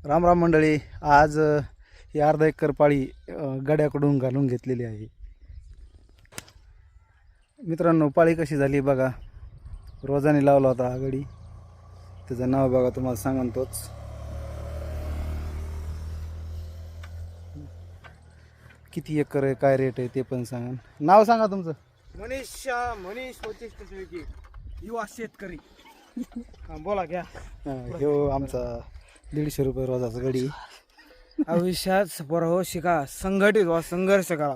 राम राम मंडळी. आज ही अर्धा एकर पाळी गड्याकडून घालून घेतलेली आहे. मित्रांनो, पाळी कशी झाली बघा. रोजाने लावला होता हा गडी. त्याचं नाव बघा, तुम्हाला सांगा तोच. किती एकर आहे, काय रेट आहे ते पण सांगा. नाव सांगा तुमचं. मनीष युवा शेतकरी. बोला घ्या. ह्यो आमचा 150 रुपये रोजाचा गडी. आयुष्यात सफर हो शिका, संघटित व्हा, संघर्ष करा.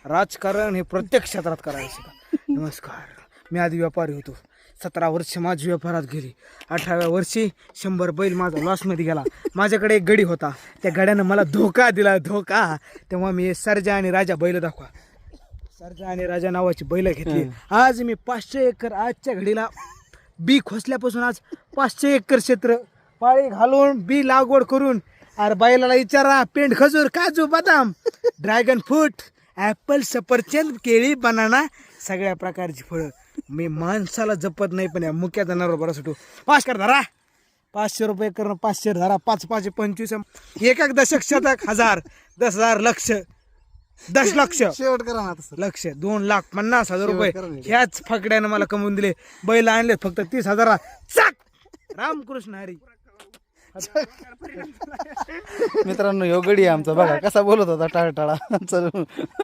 राजकारण हे प्रत्येक क्षेत्रात करायला शिका. नमस्कार, मी आधी व्यापारी होतो. 17 वर्ष माझी व्यापारात गेली. 18व्या वर्षी 100 बैल माझा लॉसमध्ये गेला. माझ्याकडे एक गडी होता, त्या गड्यानं मला धोका दिला. तेव्हा मी सर्जा आणि राजा बैल दाखवा. सर्जा आणि राजा नावाची बैल घेतली. आज मी 500 एकर, आजच्या घडीला बी खोसल्यापासून आज 500 एकर क्षेत्र पाळी घालून बी लागवड करून. अरे बैलाला विचारा, पेंड, खजूर, काजू, बदाम, ड्रॅगन फ्रूट, ॲपल, सफरचंद, केळी, बनाना, सगळ्या प्रकारची फळं. मी माणसाला जपत नाही, पण या मुक्या जनावर बरा सुटू. पाच कर धरा, 500 रुपये करणं, 500 धरा, 5 5 25, एक दशक, शतक, हजार, 10,000, लक्ष, 10 लक्ष, शेवट करा ना तसं. लक्ष, 2,50,000 रुपये शेवट करा ना. ह्याच फकड्यानं मला कमवून दिले. बैल आणले फक्त 30,000. चाक, रामकृष्ण हरी. मित्रांनो, ह्यो गडी आहे आमचा. बघा कसा बोलत होता टाळटाळा. चल.